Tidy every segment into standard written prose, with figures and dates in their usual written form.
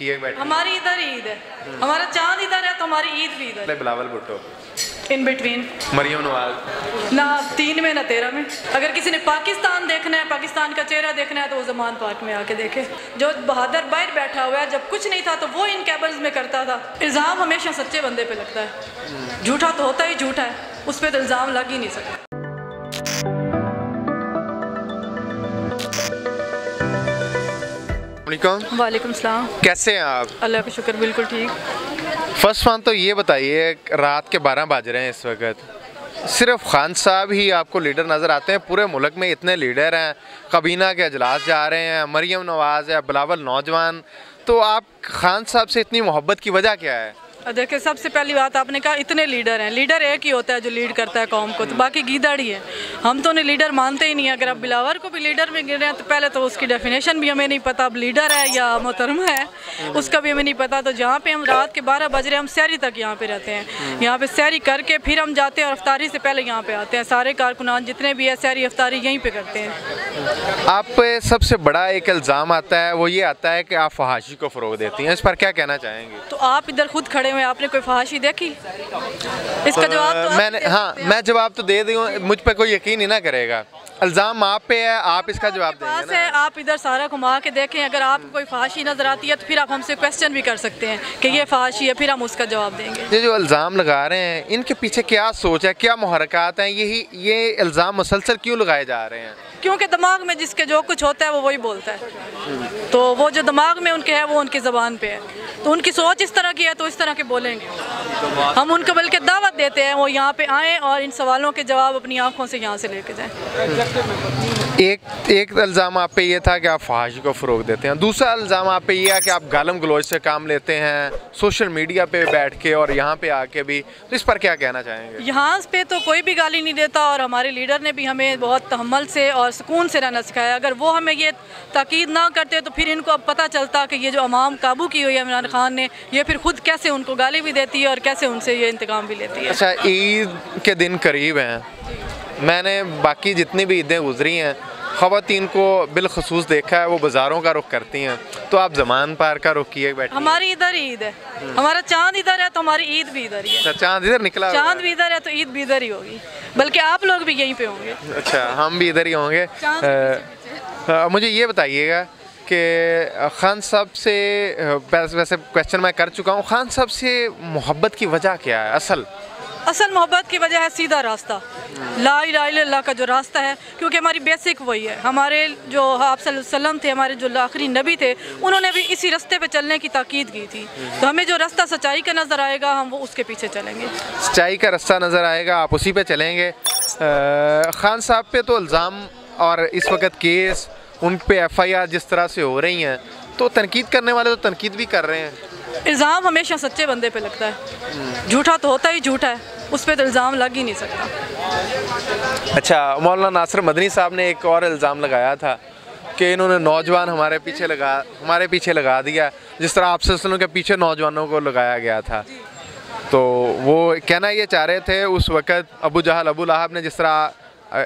किए बैठे? हमारी इधर ईद है, हमारा चांद इधर है तो हमारी ईद भी इधर। बिलावल भुट्टो, इन बिटवीन मरियम नवाज, ना 3 में ना 13 में। अगर किसी ने पाकिस्तान देखना है, पाकिस्तान का चेहरा देखना है तो वो ज़मान पार्क में आके देखे। जो बहादुर बाहर बैठा हुआ है, जब कुछ नहीं था तो वो इन कैबल्स में करता था। इल्ज़ाम हमेशा सच्चे बंदे पे लगता है, झूठा तो होता ही झूठा है, उस पर तो इल्ज़ाम लग ही नहीं सकता। वालेकुम सलाम। कैसे हैं आप? अल्लाह का शुक्र, बिल्कुल ठीक। फर्स्ट वन तो ये बताइए, रात के 12 बज रहे हैं इस वक्त, सिर्फ खान साहब ही आपको लीडर नज़र आते हैं? पूरे मुल्क में इतने लीडर हैं, कबीना के अजलास जा रहे हैं, मरियम नवाज़ है, बिलावल नौजवान, तो आप खान साहब से इतनी मोहब्बत की वजह क्या है? देखिए, सबसे पहली बात आपने कहा इतने लीडर हैं, लीडर एक ही होता है जो लीड करता है कौम को, तो बाकी गीदड़ ही है। हम तो उन्हें लीडर मानते ही नहीं। अगर आप बिलावर को भी लीडर में गिर रहे हैं तो पहले तो उसकी डेफिनेशन भी हमें नहीं पता, अब लीडर है या मोहतरमा है उसका भी हमें नहीं पता। तो जहाँ पे हम रात के 12 बज रहे हैं, हम सहरी तक यहाँ पे रहते हैं, यहाँ पे सहरी करके फिर हम जाते हैं और अफ्तारी से पहले यहाँ पे आते हैं। सारे कारकुनान जितने भी है सहरी अफ्तारी यहीं पर करते हैं। आप पे सबसे बड़ा एक इल्ज़ाम आता है, वो ये आता है कि आप फहाशी को फ़रोग देती हैं, इस पर क्या कहना चाहेंगे? तो आप इधर खुद खड़े हुए, आपने कोई फहाशी देखी? इसका जवाब तो मैंने, हाँ, मैं जवाब तो दे दूँ, मुझ पे कोई यकीन ही ना करेगा। इल्ज़ाम आप पे है, आप इसका जवाब देंगे ना? है, आप इधर सारा घुमा के देखें, अगर आपको कोई फहाशी नज़र आती है तो फिर आप हमसे क्वेश्चन भी कर सकते हैं कि ये फहाशी है, फिर हम उसका जवाब देंगे। ये जो इल्ज़ाम लगा रहे हैं, इनके पीछे क्या सोच है, क्या मुहरकात हैं? ये इल्ज़ाम मुसलसल क्यों लगाए जा रहे हैं? क्योंकि दिमाग में जिसके जो कुछ होता है वो वही बोलता है। तो वो जो दिमाग में उनके है वो उनकी ज़बान पे है, तो उनकी सोच इस तरह की है तो इस तरह के बोलेंगे। हम उनको बल्कि दावत देते हैं वो यहाँ पे आएँ और इन सवालों के जवाब अपनी आंखों से यहाँ से लेके जाएं। एक इल्ज़ाम आप पे ये था कि आप फहाशी को फ़रोग देते हैं, दूसरा इल्ज़ाम आप पे ये है कि आप गालम गलोच से काम लेते हैं सोशल मीडिया पे बैठ के और यहाँ पे आके भी, तो इस पर क्या कहना चाहेंगे? यहाँ पे तो कोई भी गाली नहीं देता और हमारे लीडर ने भी हमें बहुत तहम्मुल से और सुकून से रहना सिखाया। अगर वो हमें ये ताकीद ना करते तो फिर इनको अब पता चलता कि ये जो अवाम काबू की हुई है इमरान खान ने, ये फिर खुद कैसे उनको गाली भी देती है और कैसे उनसे ये इंतकाम भी लेती है। अच्छा, ईद के दिन करीब हैं, मैंने बाकी जितनी भी ईदें गुजरी हैं ख़वातीन को बिलखसूस देखा है, वो बाज़ारों का रुख करती हैं, तो आप ज़मान पार का रुख किए बैठे? हमारी इधर ईद है, हमारा चांद इधर है तो हमारी ईद भी इधर ही है। चांद इधर निकला, चांद भी इधर है तो ईद भी इधर ही होगी, बल्कि आप लोग भी यहीं पे होंगे। अच्छा, हम भी इधर ही होंगे। मुझे ये बताइएगा कि खान साहब से, वैसे क्वेश्चन मैं कर चुका हूँ, खान साहब से मोहब्बत की वजह क्या है? असल मोहब्बत की वजह है सीधा रास्ता, ला इलाहा इल्लल्लाह का जो रास्ता है, क्योंकि हमारी बेसिक वही है। हमारे जो आप सल्लल्लाहु अलैहि वसल्लम थे, हमारे जो आखिरी नबी थे, उन्होंने भी इसी रास्ते पे चलने की ताकीद की थी। तो हमें जो रास्ता सच्चाई का नज़र आएगा हम वो उसके पीछे चलेंगे। सच्चाई का रास्ता नज़र आएगा, आप उसी पे चलेंगे। खान साहब पे तो इल्ज़ाम और इस वक्त केस, उन पे FIR जिस तरह से हो रही हैं, तो तनकीद करने वाले तो तनकीद भी कर रहे हैं। इल्ज़ाम हमेशा सच्चे बंदे पे लगता है, झूठा तो होता ही झूठा है, उस पर तो इल्ज़ाम लग ही नहीं सकता। अच्छा, मौलाना नासिर मदनी साहब ने एक और इल्ज़ाम लगाया था कि इन्होंने नौजवान हमारे पीछे लगा दिया, जिस तरह आप सल्लल्लाहु के पीछे नौजवानों को लगाया गया था। तो वो कहना ये चाह रहे थे उस वक़्त अबू जहल अबू लहब ने, जिस तरह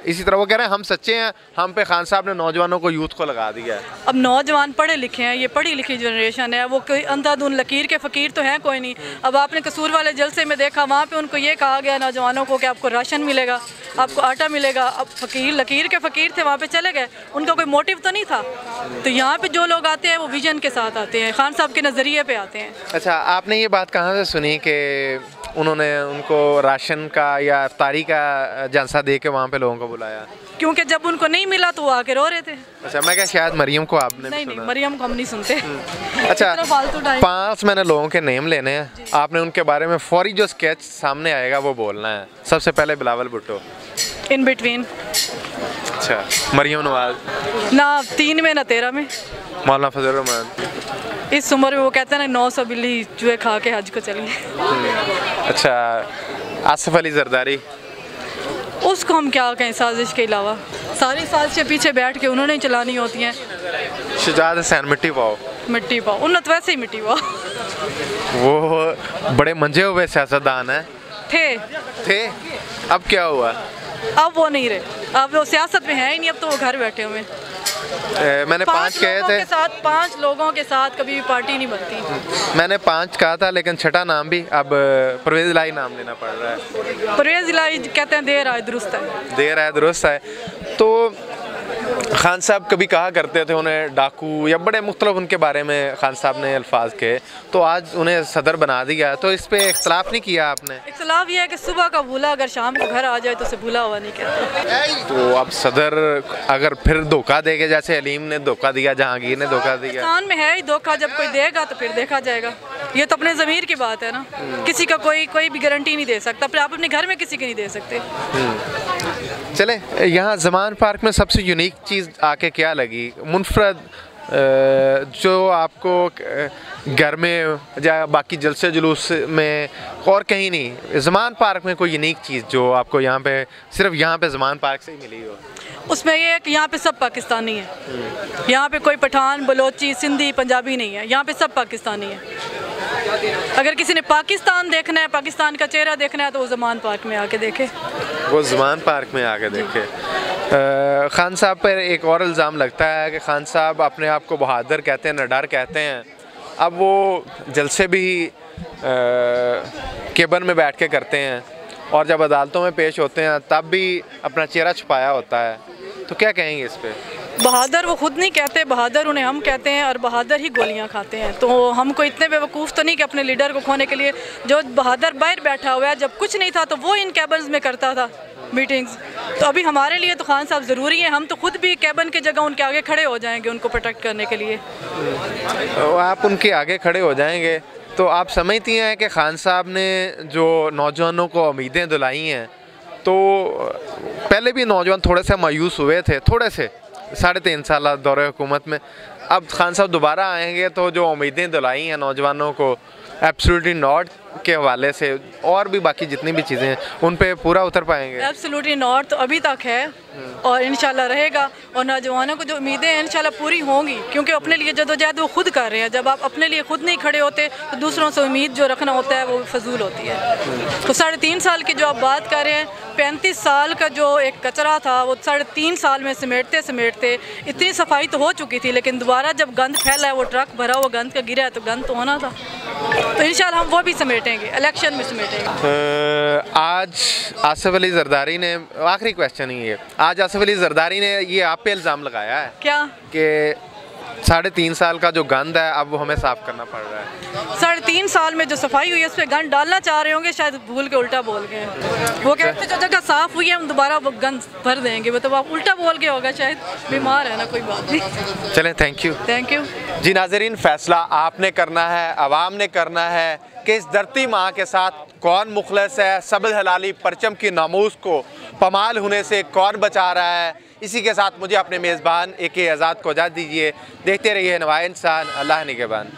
इसी तरह वो कह रहे हैं हम सच्चे हैं, हम पे खान साहब ने नौजवानों को, यूथ को लगा दिया है। अब नौजवान पढ़े लिखे हैं, ये पढ़ी लिखी जनरेशन है, वो कोई अंधाधुन लकीर के फ़कीर तो हैं कोई नहीं। अब आपने कसूर वाले जलसे में देखा, वहाँ पे उनको ये कहा गया नौजवानों को कि आपको राशन मिलेगा, आपको आटा मिलेगा। अब फ़कीर लकीर के फ़कीर थे, वहाँ पे चले गए, उनका कोई मोटिव तो नहीं था। तो यहाँ पे जो लोग आते हैं वो विजन के साथ आते हैं, खान साहब के नज़रिए पे आते हैं। अच्छा, आपने ये बात कहाँ से सुनी कि उन्होंने उनको राशन का या इफ्तारी का जलसा दे के वहाँ पे लोगों को बुलाया? क्योंकि जब उनको नहीं मिला तो वो आके रो रहे थे। अच्छा, मैं क्या शायद मरियम को आपने नहीं, मरियम को हम नहीं सुनते। अच्छा, 5 मैंने लोगों के नेम लेने हैं, आपने उनके बारे में फौरी जो स्केच सामने आएगा वो बोलना है। सबसे पहले बिलावल भुट्टो, इन बिटवीन। अच्छा, मरियम नवाज, ना 3 में ना 13 में। मौलाना फजल रहमान, इस उम्र में वो कहते हैं ना 900 बिल्ली चूहे खा के हज को चली। अच्छा, आसिफ अली जरदारी, उसको हम क्या कहें, साजिश के अलावा सारी साजिशें पीछे बैठ के उन्होंने ही चलानी होती हैं। शुजात हुसैन मिट्टी पाओ, उन्होंने तो वैसे ही मिट्टी पाओ, वो बड़े मंजे हुए सियासतदान हैं। थे, अब क्या हुआ? अब वो नहीं रहे, अब वो सियासत में है ही नहीं, अब तो वो घर बैठे हुए। मैंने 5 कहे थे। 5 लोगों के साथ कभी भी पार्टी नहीं बनती। मैंने 5 कहा था, लेकिन छठा नाम भी अब परवेज़ इलाही नाम लेना पड़ रहा है। परवेज़ इलाही कहते हैं देर आए दुरुस्त है। देर आए दुरुस्त है। तो खान साहब कभी कहा करते थे उन्हें डाकू, या बड़े मुख्तलिफ उनके बारे में खान साहब ने अल्फाज कहे, तो आज उन्हें सदर बना दिया, तो इस पे इख्तलाफ नहीं किया आपने? इख्तलाफ ये है कि सुबह का भूला अगर शाम को घर आ जाए तो उसे भूला हुआ नहीं कहते। तो अब सदर अगर फिर धोखा देगा, जैसे अलीम ने धोखा दिया, जहांगीर ने धोखा दिया। पाकिस्तान में है ही धोखा, जब कोई देगा तो फिर देखा जाएगा। ये तो अपने ज़मीर की बात है ना, किसी का कोई भी गारंटी नहीं दे सकता, फिर आप अपने घर में किसी की नहीं दे सकते। चले, यहाँ ज़मान पार्क में सबसे यूनिक चीज़ आके क्या लगी, मुनफरद, जो आपको घर में या बाकी जलसे जुलूस में और कहीं नहीं, ज़मान पार्क में कोई यूनिक चीज़ जो आपको यहाँ पे सिर्फ यहाँ पे ज़मान पार्क से ही मिली हो? उसमें ये है कि यहाँ पे सब पाकिस्तानी है। यहाँ पे कोई पठान, बलोची, सिंधी, पंजाबी नहीं है। यहाँ पे सब पाकिस्तानी है। अगर किसी ने पाकिस्तान देखना है, पाकिस्तान का चेहरा देखना है, तो वो ज़मान पार्क में आके देखे। वो ज़मान पार्क में आके देखे। खान साहब पर एक और इल्ज़ाम लगता है कि खान साहब अपने आप को बहादुर कहते हैं, निडर कहते हैं। अब वो जलसे भी केबन में बैठ के करते हैं, और जब अदालतों में पेश होते हैं तब भी अपना चेहरा छुपाया होता है, तो क्या कहेंगे इस पे? बहादुर वो खुद नहीं कहते, बहादुर उन्हें हम कहते हैं, और बहादुर ही गोलियां खाते हैं। तो हमको इतने बेवकूफ़ तो नहीं कि अपने लीडर को खोने के लिए, जो बहादुर बाहर बैठा हुआ है, जब कुछ नहीं था तो वो इन कैबन्स में करता था मीटिंग्स। तो अभी हमारे लिए तो खान साहब ज़रूरी है, हम तो खुद भी कैबन की जगह उनके आगे खड़े हो जाएंगे उनको प्रोटेक्ट करने के लिए। आप उनके आगे खड़े हो जाएंगे, तो आप समझती हैं कि खान साहब ने जो नौजवानों को उम्मीदें दिलाई हैं, तो पहले भी नौजवान थोड़े से मायूस हुए थे, थोड़े से 3.5 साल दौरे हुकूमत में, अब खान साहब दोबारा आएंगे तो जो उम्मीदें दिलाई हैं नौजवानों को एब्सोल्युटली नॉट के हवाले से, और भी बाकी जितनी भी चीज़ें हैं, उन पे पूरा उतर पाएंगे? एब्सोल्युटली नॉट तो अभी तक है, और इंशाल्लाह रहेगा, और नौजवानों को जो उम्मीदें हैं इंशाल्लाह पूरी होंगी, क्योंकि अपने लिए जदोजहद वो खुद कर रहे हैं। जब आप अपने लिए खुद नहीं खड़े होते तो दूसरों से उम्मीद जो रखना होता है वो फजूल होती है। तो 3.5 साल की जो आप बात कर रहे हैं, 35 साल का जो एक कचरा था वो 3.5 साल में समेटते समेटते इतनी सफाई तो हो चुकी थी, लेकिन दोबारा जब गंद फैला है, वो ट्रक भरा हुआ गंद का गिरा है, तो गंद तो होना था। तो इंशाल्लाह हम वो भी समेटेंगे, इलेक्शन में समेटेंगे। आज आसिफ अली जरदारी ने, आखिरी क्वेश्चन ही है, आज आसिफ अली जरदारी ने ये आप पे इल्ज़ाम लगाया है क्या कि 3.5 साल का जो गंद है अब वो हमें साफ़ करना पड़ रहा है? 3.5 साल में जो सफाई हुई है उस पर गंद डालना चाह रहे होंगे, शायद भूल के उल्टा बोल गए। वो कहते हैं जो जगह साफ़ हुई है हम दोबारा वो गंद भर देंगे, मतलब आप उल्टा बोल के होगा, शायद बीमार है ना, कोई बात नहीं। चलें, थैंक यू। थैंक यू जी नाज़रीन, फ़ैसला आपने करना है, आवाम ने करना है कि इस धरती माँ के साथ कौन मुखलस है, सबल हलाली परचम की नामूस को पमाल होने से कौन बचा रहा है। इसी के साथ मुझे अपने मेज़बान AK आज़ाद को इजाज़त दीजिए। देखते रहिए नवाए इंसान, अल्लाह निगहबान।